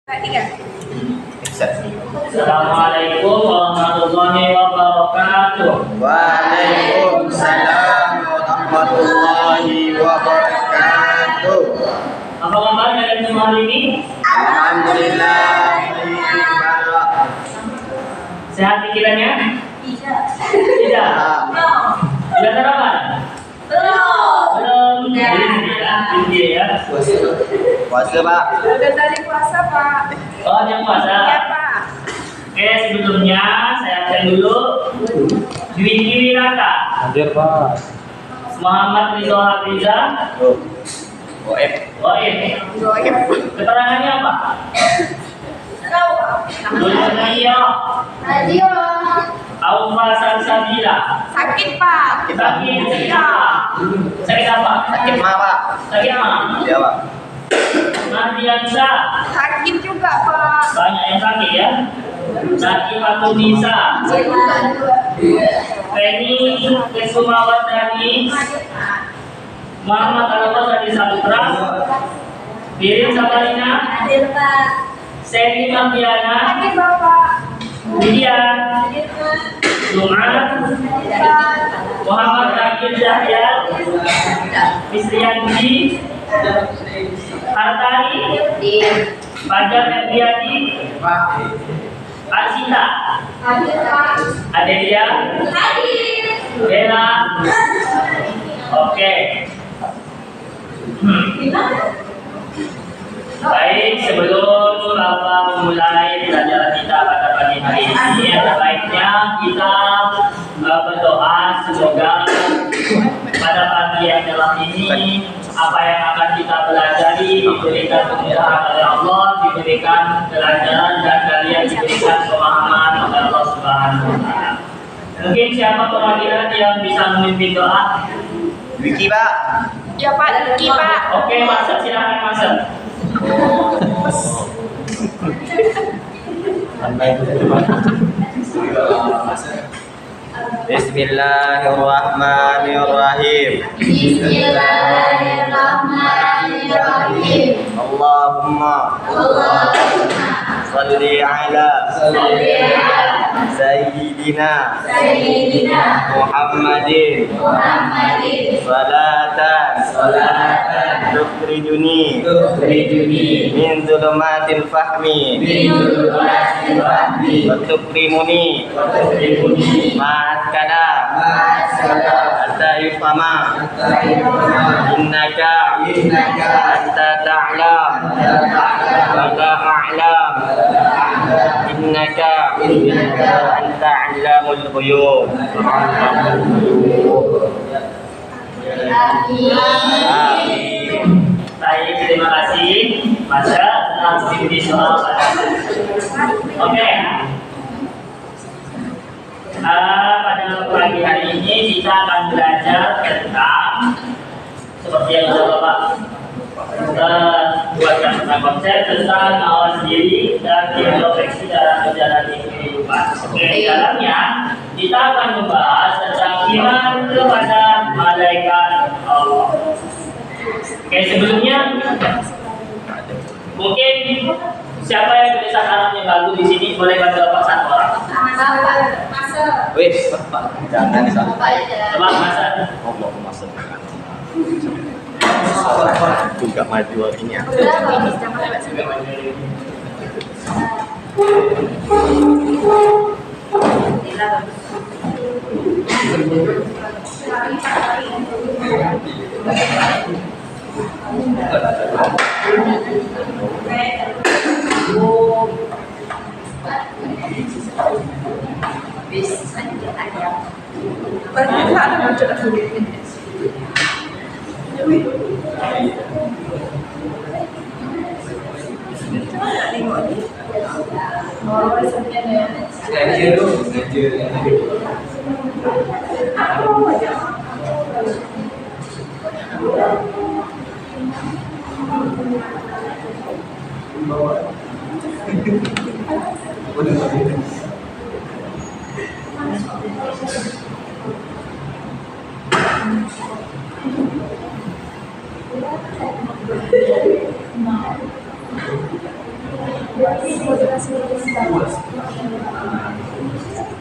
Assalamualaikum warahmatullahi wabarakatuh. Waalaikumsalam warahmatullahi wabarakatuh. Apa kabar kalian semua hari ini? Alhamdulillah. Sehat pikirannya? Tidak. Tidak. Sudah sarapan? Belum. Ini ya. Puasa Pak. Udah dari puasa, Pak. Oh, yang puasa. Iya, Pak. Oke, sebelumnya saya absen dulu. Dwiki Wirata. Hadir Pak. Muhammad Ridho Hafiza. Goib. Goib. Keterangannya apa? Tahu, Pak. Radio. Radio. Aufa Salsabila. Sakit, Pak. Sakit. Iya. Sakit apa? Sakit mah Pak. Sakit apa? Iya Pak. Mardiansa. Sakit juga, Pak. Banyak yang sakit ya. Sakit Fatunisa. Feni Kesumawardani. Muhammad Alawaz Adi Saputra. Birin Sabarina. Hadir, Pak. Seri Mahdiana. Sakit, Bapak. Widian. Hadir, Pak. Jumat. Muhammad Zakir Zahya. Misriyanti. Hartari. Fajar Febriadi. Arsita. Hadir, Pak. Adelia. Hadir. Bella. Oke. Baik, sebelum Bapak memulai pelajaran kita pada pagi hari ini, baiknya kita berdoa semoga pada pagi yang dalam ini apa yang akan kita pelajari diberikan kemudahan oleh Allah, diberikan kelancaran dan kalian diberikan pemahaman oleh Allah Subhanahu wa taala. Mungkin siapa perwakilan yang bisa memimpin doa? Wiki Pak. Ya, Pak. Diki, Pak. Oke, masuk, silakan masuk. Bismillahirrahmanirrahim. Bismillahirrahmanirrahim. Allahumma salli ala Sayyidina Muhammadin salatan tukhrijuni min dhulumatil fahmi wa tukrimuni ma'at kalam hatta yufhama innaka anta ta'lam wa la a'lam innaka anta 'allamul ghuyub. Amin. Baik, terima kasih. Masa senang mengikuti soal. Oke. Pada pagi hari ini kita akan belajar tentang seperti yang sudah Bapak buatkan tentang konsep tentang awas diri dan introspeksi dalam menjalani kehidupan. Oke, di dalamnya kita akan membahas tentang iman kepada malaikat Allah. Oke, sebelumnya mungkin siapa yang tulisan Arabnya bagus di sini boleh bantu Bapak satu orang. Wih, Pak, jangan Coba masa. Allah masuk. Juga maju ini ya.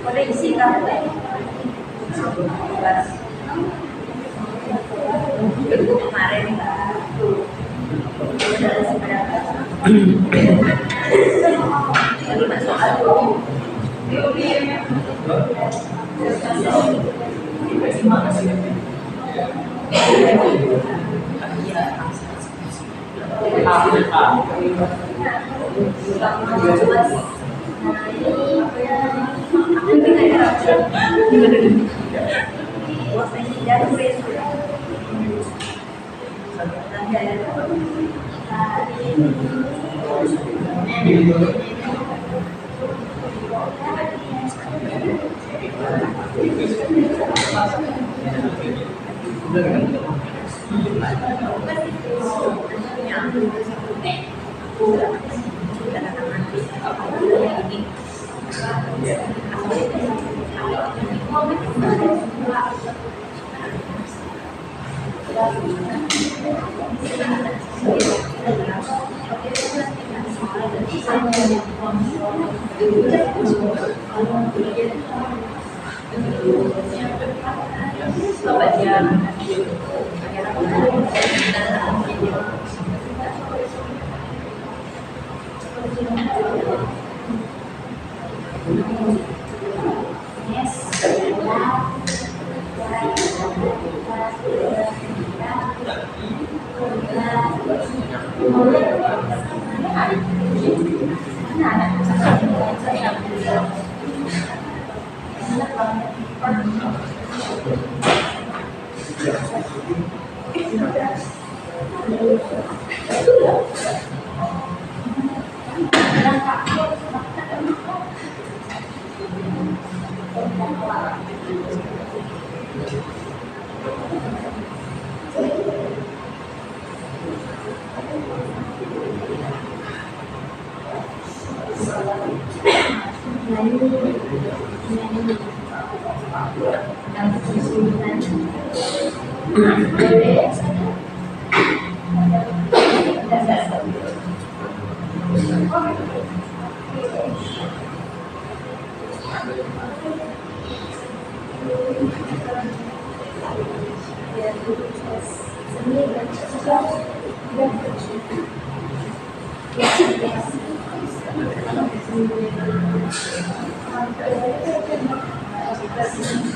Boleh isikan. Kemarin lagi masuk aku.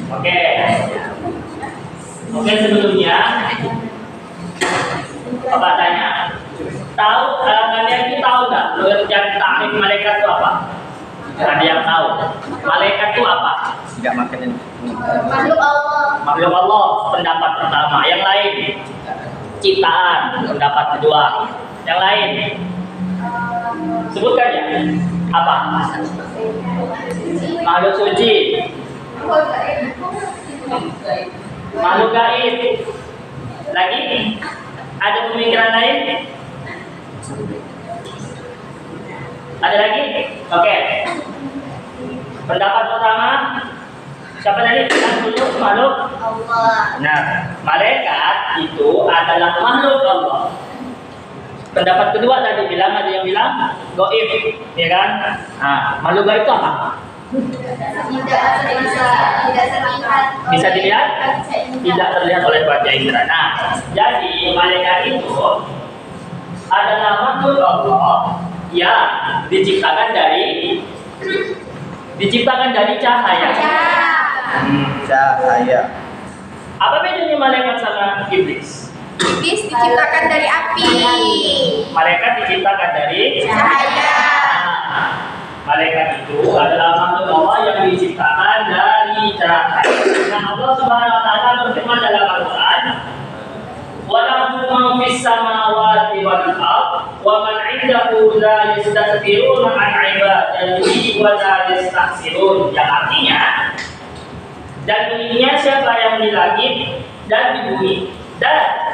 Oke. Oke, sebelumnya Bapak tanya, tahu kalian ini tahu nggak pengertian takrif malaikat itu apa? Ada yang tahu? Malaikat itu apa? Tidak makan yang Makhluk Allah. Makhluk Allah, pendapat pertama. Yang lain, ciptaan, pendapat kedua. Yang lain, sebutkan ya. Apa? Makhluk suci, makhluk gaib. Lagi? Ada pemikiran lain? Ada lagi? Oke. Pendapat pertama, siapa tadi? Makhluk Allah. Nah, malaikat itu adalah makhluk Allah. Pendapat kedua tadi bilang, ada yang bilang gaib, ya kan? Nah, makhluk gaib itu apa? Tidak terlihat. Bisa dilihat? Tidak terlihat oleh panca indera. Nah, jadi malaikat itu adalah makhluk Allah yang diciptakan dari cahaya. cahaya. Apa bedanya malaikat sama iblis? Iblis diciptakan dari api. Malaikat diciptakan dari Cahaya. Nah, malaikat itu adalah makhluk Allah yang diciptakan dari cahaya. Nah, Allah Subhanahu wa taala berfirman dalam Al-Qur'an, "Wa lahu ma fis samawati wal ardh wa man 'indahu la yastakbiruna 'an 'ibadatihi wa la yastahsirun." Yang artinya, dan miliknya siapa yang di langit dan di bumi, dan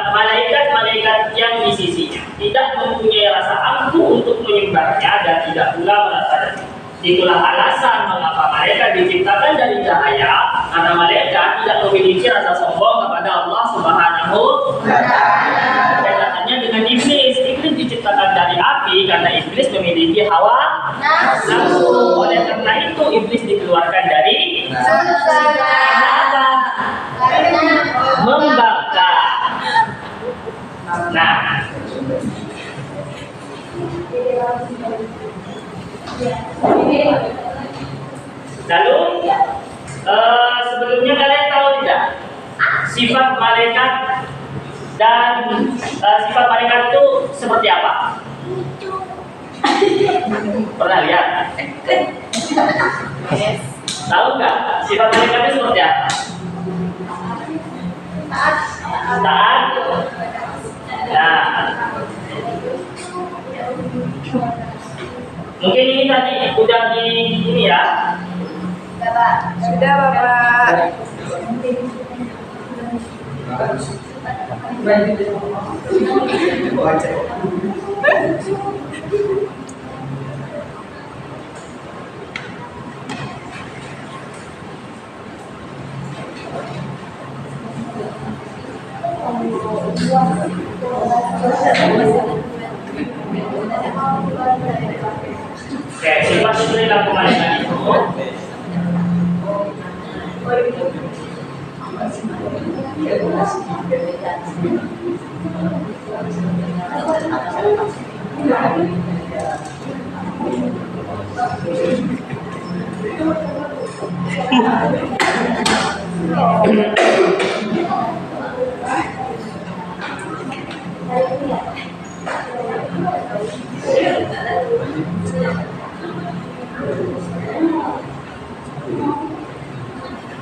malaikat-malaikat yang di sisinya tidak mempunyai rasa angkuh untuk menyembahnya dan tidak pula merasa dengki. Itulah alasan mengapa malaikat diciptakan dari cahaya, karena malaikat tidak memiliki rasa sombong kepada Allah Subhanahu wa taala. Bedaannya dengan iblis, iblis diciptakan dari api Tapi karena iblis memiliki hawa nafsu, oleh karena itu iblis dikeluarkan dari neraka. Membakar. Nah, lalu sebelumnya kalian tahu tidak sifat malaikat dan sifat malaikat itu seperti apa? Pernah lihat? Tahu nggak sifat malaikat itu seperti apa? Taat. Nah, mungkin ini tadi udah di ini ya. Sudah Bapak. Oke, sifat perilaku malaikat itu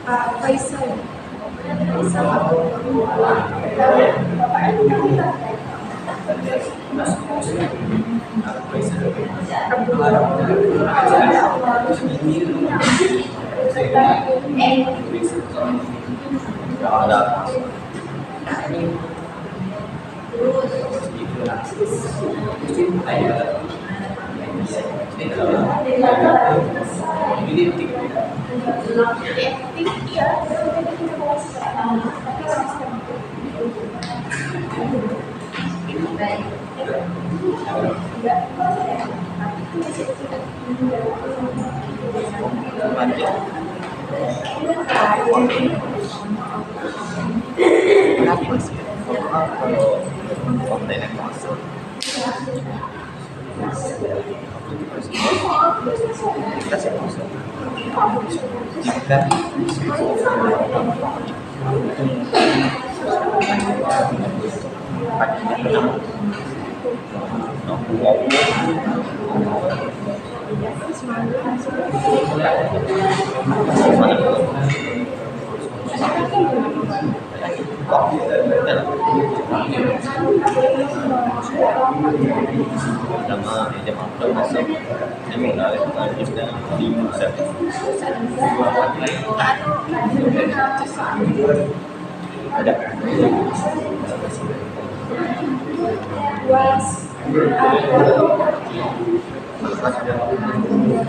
Pak Faisal. Kenapa sih? Kalau kontennya masuk, kita sih masuk. Jika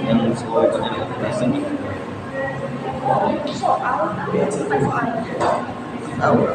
yang sesuai dengan present tahu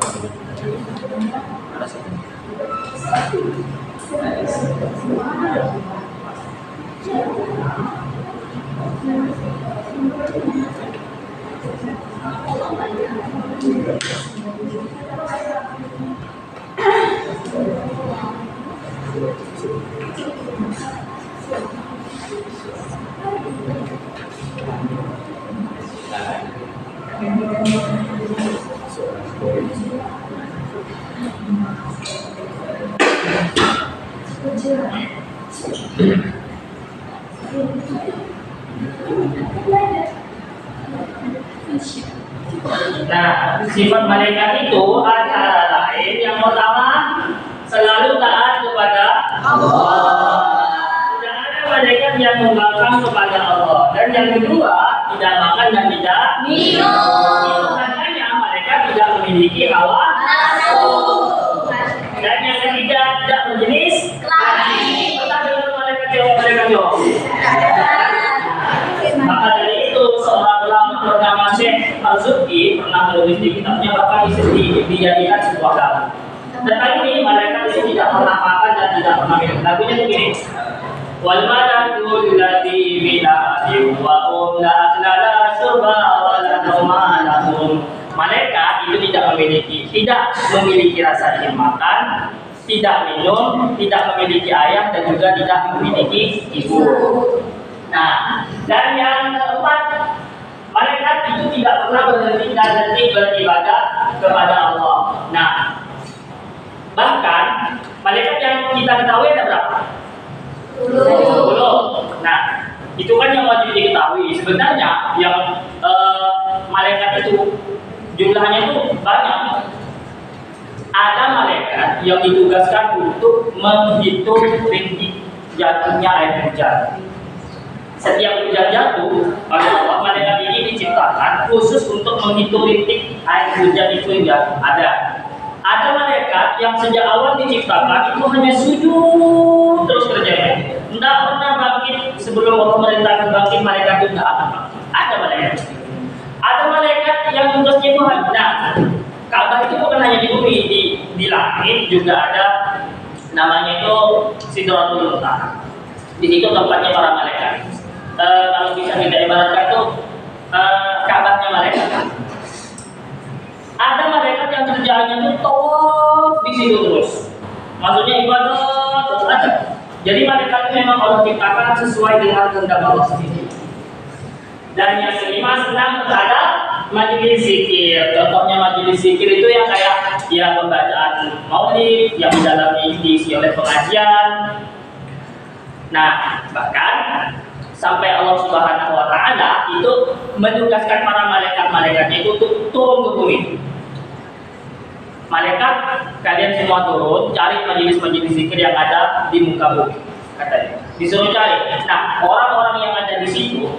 Nah, sifat malaikat itu antara lain yang pertama selalu taat kepada Allah. Tidak ada malaikat yang membangkang kepada Allah. Dan yang kedua, tidak makan dan tidak minum. Makanya malaikat tidak memiliki hawa nafsu. Dan yang ketiga, tidak berjenis kelamin. Pernah dengar malaikat jawab? Maka dari itu seorang ulama bernama Syekh Al-Zuhri pernah menulis di kitabnya bahkan dijadikan sebuah lagu. Dan kali ini malaikat itu tidak pernah makan dan tidak pernah minum. Lagunya begini. wal malakul ladzi bi'adhi wa hum la aklala syurba wa la nauma lahum. Malaikat itu tidak memiliki rasa ingin makan, tidak minum, tidak memiliki ayah, dan juga tidak memiliki ibu. Nah, dan yang keempat, malaikat itu tidak pernah berhenti beribadah kepada Allah. Nah, bahkan malaikat yang kita ketahui ada berapa? 10. Nah, itu kan yang wajib diketahui. Sebenarnya yang malaikat itu jumlahnya itu banyak. Ada malaikat yang ditugaskan untuk menghitung rintik jatuhnya air hujan. Setiap hujan jatuh, oleh Allah, malaikat ini diciptakan khusus untuk menghitung rintik air hujan itu yang jatuh. Ada malaikat yang sejak awal diciptakan itu hanya sujud terus kerjanya. Tidak pernah bangkit sebelum Allah merintahkan bangkit, malaikat itu tidak akan bangkit. Ada malaikat. Ada malaikat yang tugasnya itu hanya Ka'bah itu bukan hanya di bumi, di langit juga ada namanya itu Sidratul Muntaha. Di situ tempatnya para malaikat. Kalau bisa kita ibaratkan tuh Ka'bahnya malaikat. Ada malaikat yang kerjaannya tuh tawaf di situ terus. Maksudnya ibadah terus ada. Jadi malaikat memang Allah ciptakan sesuai dengan kehendak Allah sendiri. Dan yang kelima, senang terhadap majelis zikir. Contohnya majelis zikir itu yang kayak ya pembacaan maulid yang diisi oleh pengajian. Nah, bahkan sampai Allah Subhanahu wa taala itu menugaskan para malaikat-malaikatnya itu untuk turun ke bumi. Malaikat, kalian semua turun, cari majelis-majelis zikir yang ada di muka bumi, katanya. Disuruh cari. Nah, orang-orang yang ada di situ,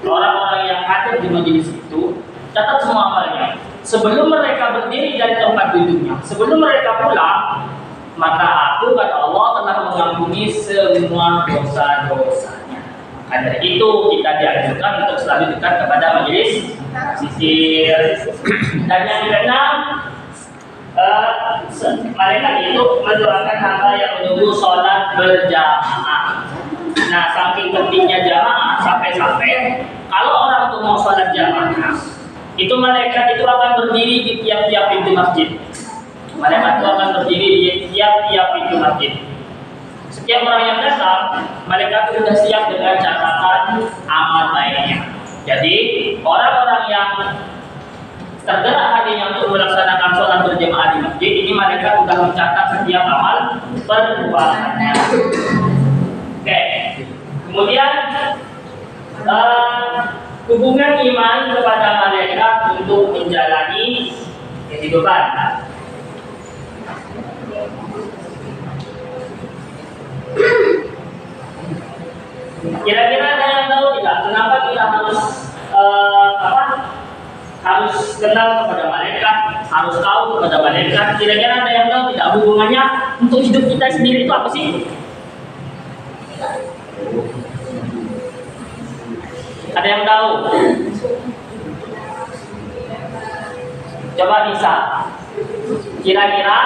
orang-orang yang hadir di majelis itu, catat semua amalnya. Sebelum mereka berdiri dari tempat duduknya, sebelum mereka pulang, maka aku, kata Allah, telah mengampuni semua dosa-dosanya. Karena itu kita dianjurkan untuk selalu dekat kepada majelis zikir. Dan yang keenam, malaikat itu mendoakan hamba yang menunggu sholat berjamaah. Nah, saking pentingnya jamaah sampai-sampai kalau orang itu mau sholat jamaah, itu malaikat itu akan berdiri di tiap-tiap pintu masjid. Malaikat itu akan berdiri di tiap-tiap pintu masjid. Setiap orang yang datang, malaikat itu sudah siap dengan catatan amal baiknya. Jadi orang-orang yang tergerak hatinya untuk melaksanakan sholat berjamaah di masjid, ini malaikat sudah mencatat setiap amal perbuatannya. Oke. Kemudian hubungan iman kepada malaikat untuk menjalani kehidupan. Kira-kira ada yang tahu tidak kenapa kita harus kenal kepada malaikat, harus tahu kepada malaikat? Kira-kira ada yang tahu tidak hubungannya untuk hidup kita sendiri itu apa sih? Ada yang tahu? Coba bisa. Kira-kira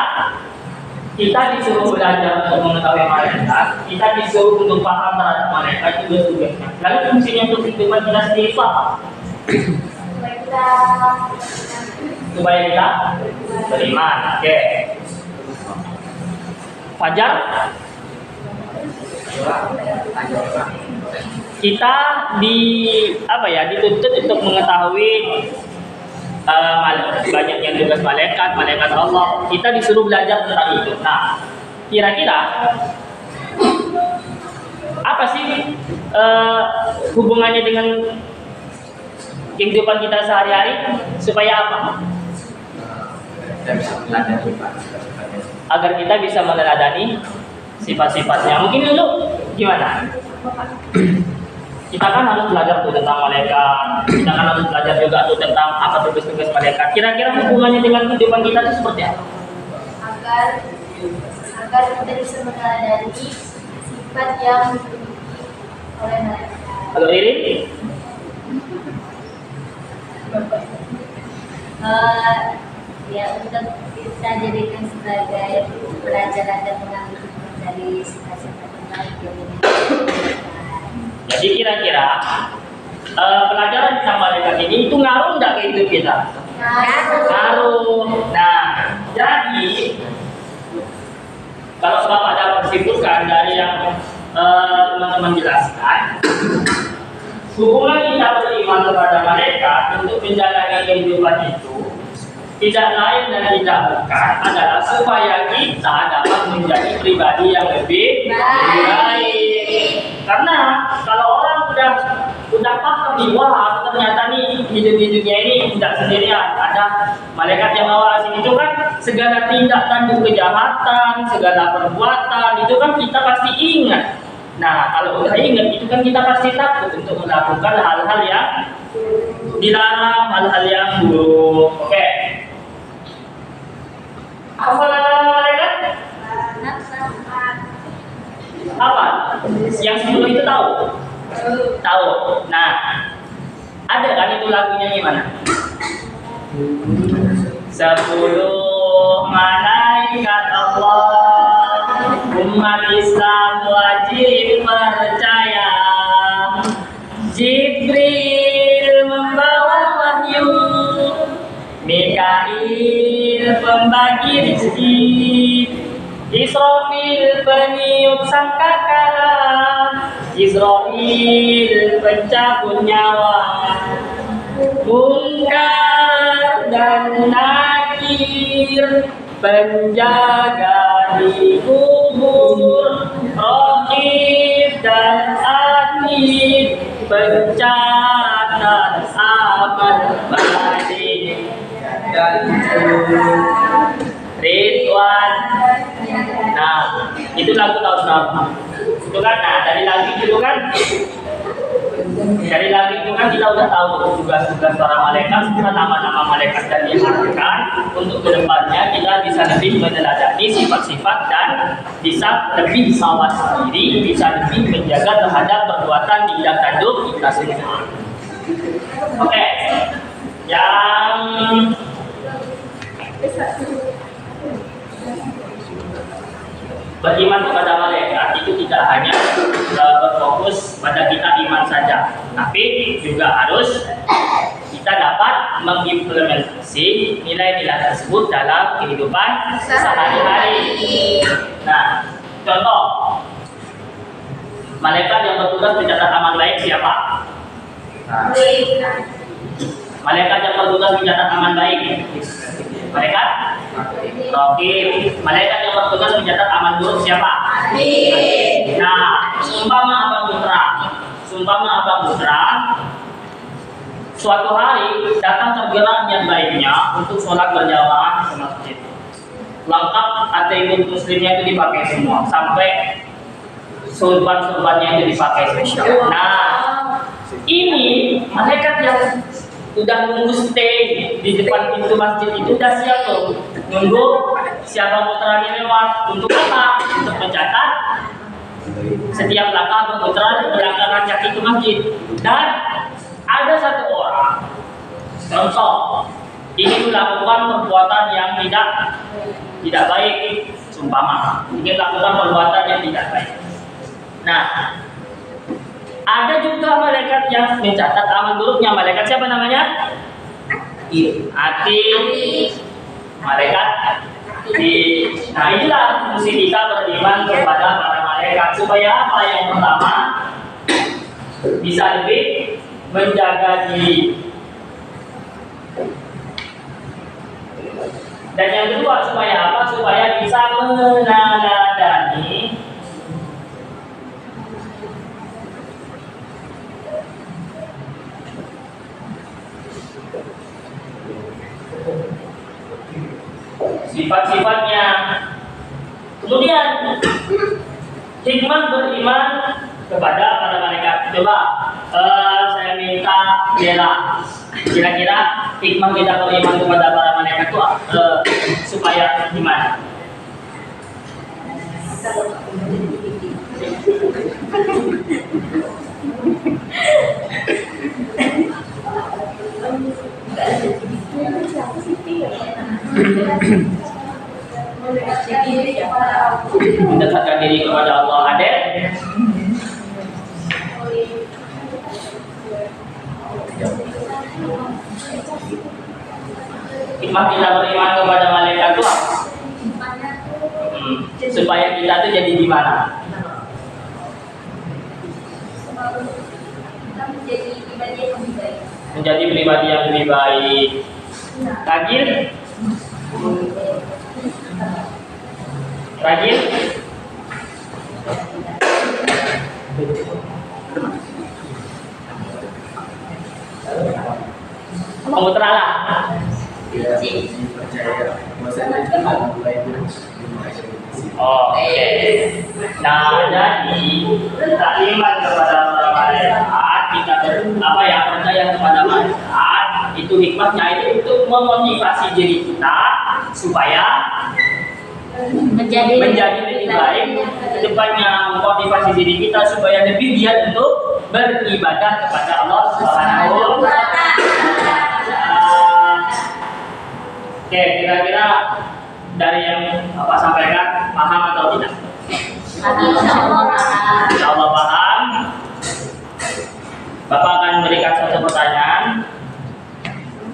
kita disuruh belajar untuk mengetahui malaikat, kita disuruh untuk paham terhadap malaikat juga tugasnya. Lalu fungsinya untuk kehidupan kita sendiri itu apa? Supaya kita beriman. Oke. Fajar? Kita dituntut untuk mengetahui banyaknya tugas malaikat Allah. Kita disuruh belajar tentang itu. Nah, kira-kira apa sih hubungannya dengan kehidupan kita sehari-hari? Supaya apa? Agar kita bisa meneladani sifat-sifatnya. Mungkin dulu gimana? Kita kan harus belajar tuh tentang malaikat. Kita kan harus belajar juga tuh tentang apa tugas-tugas malaikat. Kira-kira hubungannya dengan kehidupan kita itu seperti apa? Agar kita bisa meneladani sifat yang oleh malaikat. Halo Irin? Ya, untuk kita jadikan sebagai pelajaran dan pengambil dari sifat-sifat yang baik. Jadi kira-kira pelajaran tentang malaikat ini itu ngaruh nggak ke hidup kita? Ngaruh. Nah, jadi kalau Bapak dapat simpulkan dari yang teman-teman jelaskan, hubungan kita beriman kepada malaikat untuk menjalani kehidupan itu tidak lain dan tidak bukan adalah supaya kita dapat menjadi pribadi yang lebih baik. Karena kalau orang udah paham, wah ternyata nih hidup-hidupnya ini tidak sendirian, ada malaikat yang ngawasin itu kan, segala tindak tanduk kejahatan, segala perbuatan itu kan kita pasti ingat. Nah, kalau udah ingat itu kan kita pasti takut untuk melakukan hal-hal yang dilarang, hal-hal yang buruk. Oke. Apa nama malaikat? Apa? Yang sebelum itu tahu? Tahu. Nah, ada kan itu lagunya gimana? 10 malaikat Allah, umat Islam wajib percaya. Jibril membawa wahyu, Mikail pembagi rezeki, Israfil peniup sangkakala, Israil pencabut nyawa, Munkar dan Nakir penjaga di kubur, Raqib dan Atid pencatat amal batin, dan Ridwan. Nah, itu lagu tahun berapa? Itu kan, nah dari lagu itu kan kita udah tahu tugas-tugas para malaikat, nama-nama malaikat dan diartikan untuk kedepannya kita bisa lebih meneladani sifat-sifat dan bisa lebih mawas diri, bisa lebih menjaga terhadap perbuatan tindak tanduk kita sendiri. Oke, yang beriman kepada malaikat itu tidak hanya berfokus pada kita iman saja, tapi juga harus kita dapat mengimplementasi nilai-nilai tersebut dalam kehidupan sehari-hari. Nah, contoh malaikat yang bertugas mencatat amal baik siapa? Malaikat yang bertugas mencatat amal baik, malaikat Raqib. Malaikat yang bertugas mencatat amal buruk siapa? Nah, sumpama Abang Putra suatu hari datang tergerak niat baiknya untuk sholat berjamaah ke masjid. Lengkap atribut muslimnya itu dipakai semua, sampai surban-surbannya itu dipakai semua. Nah, ini malaikat yang udah nunggu stay di depan pintu masjid itu udah siap tuh, nunggu siapa putranya lewat. Untuk apa? Untuk mencatat setiap langkah putra melangkahkan kaki ke masjid. Dan ada satu orang contoh ingin melakukan perbuatan yang tidak baik, sumpama ingin melakukan perbuatan yang tidak baik. Nah, ada juga malaikat yang mencatat amal buruknya. Malaikat siapa namanya? Atid. Malaikat Atid. Nah, inilah fungsi kita beriman kepada para malaikat, supaya apa? Yang pertama, bisa lebih menjaga diri, dan yang kedua supaya apa? Supaya bisa meneladani sifat-sifatnya. Kemudian hikmah beriman kepada para malaikat. Coba saya minta Bella, kira-kira hikmah kita beriman kepada para malaikat itu supaya gimana? Mendekatkan diri kepada Allah. Ada Hikmah kita beriman kepada malaikat itu apa? Supaya kita tuh jadi gimana? Kita menjadi pribadi yang lebih baik. Menjadi pribadi yang lebih baik. Rajin? Rajin? Komputer lah. Percaya bahwasanya Allah itu Oke. Nah, jadi kita iman kepada malaikat, kita percaya kepada malaikat, itu hikmahnya itu untuk memotivasi diri kita supaya Menjadi lebih baik ke depannya, memotivasi diri kita supaya lebih giat untuk beribadah kepada Allah Subhanahu wa Ta'ala. Oke, kira-kira dari yang Bapak sampaikan paham atau tidak? Insya Allah paham. Bapak akan memberikan satu pertanyaan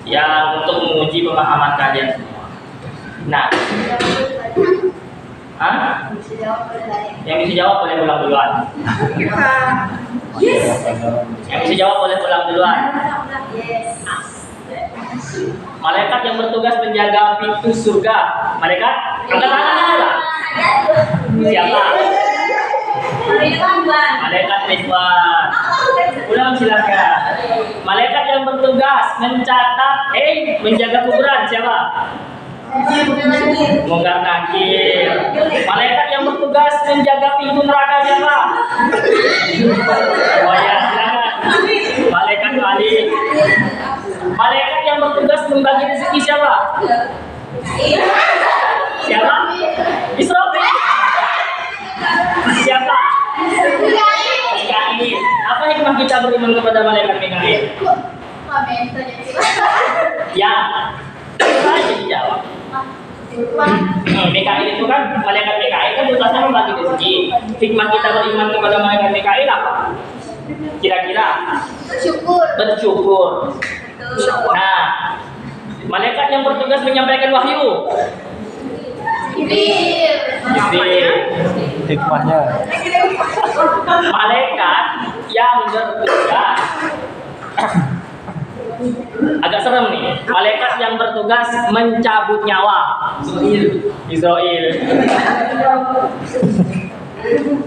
yang untuk menguji pemahaman kalian semua. Nah, yang bisa jawab boleh pulang duluan. Yang bisa jawab boleh pulang duluan. Malaikat yang bertugas menjaga pintu surga. Malaikat, angkat tangan lah. Siapa? Malaikat Ridwan. Ulang silakan. Malaikat yang bertugas mencatat, menjaga kuburan siapa? Mungkar Nakir. Malaikat yang bertugas menjaga pintu neraka siapa? Oh ya, silakan. Malaikat Malik. Malaikat yang bertugas membagi rezeki siapa? Siapa? Israfil. Siapa? Mikail. Apa hikmah kita beriman kepada malaikat Mikail? Ya, saya dijawab. Mikail itu kan, malaikat Mikail kan tugasnya membagi rezeki. Hikmah kita beriman kepada malaikat Mikail apa? Kira-kira? Bersyukur. Nah, malaikat yang bertugas menyampaikan wahyu. Jibril. hikmahnya. Malaikat yang bertugas. Agak serem nih. Malaikat yang bertugas mencabut nyawa. Israel.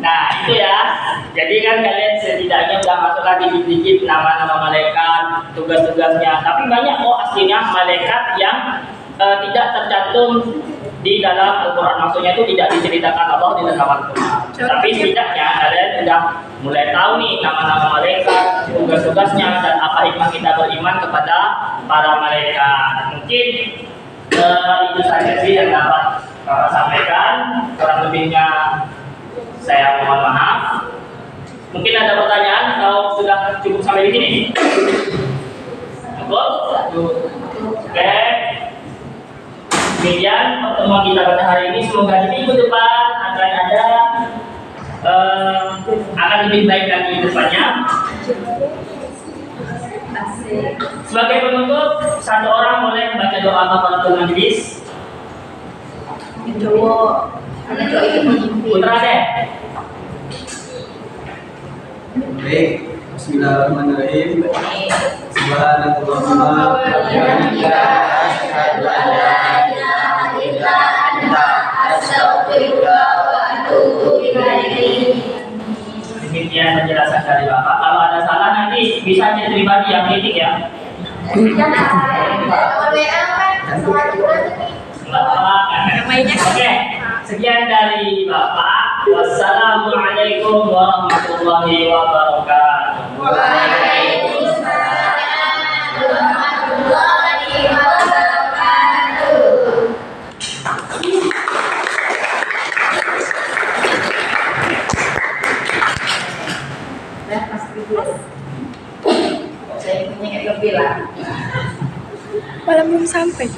Nah itu ya. Jadi kan kalian setidaknya udah masuk lagi dikit nama-nama malaikat, tugas-tugasnya. Tapi banyak aslinya malaikat yang tidak tercantum di dalam Al-Quran. Maksudnya itu tidak diceritakan Allah di dalam Al-Quran. Tapi setidaknya kalian sudah mulai tahu nih nama-nama malaikat, tugas-tugasnya, dan apa hikmah kita beriman kepada para malaikat. Mungkin itu saja sih yang dapat Bapak sampaikan. Kurang lebihnya saya mohon maaf. Mungkin ada pertanyaan atau sudah cukup sampai di sini? Cukup? Oke. Demikian pertemuan kita pada hari ini. Semoga di minggu depan akan ada akan lebih baik lagi di depannya. Sebagai penutup, satu orang boleh baca doa kafaratul majlis. Putra deh. Baik, bismillahirrahmanirrahim. Subhanallah wa bihamdihi, asyhadu an la ilaha illa anta, astaghfiruka wa atubu ilaik. Demikian penjelasan dari Bapak. Kalau ada salah nanti bisa chat pribadi yang kritik ya. Oke, sekian dari Bapak. Wassalamualaikum warahmatullahi wabarakatuh. Waalaikumsalam warahmatullahi wabarakatuh. Malah belum sampai.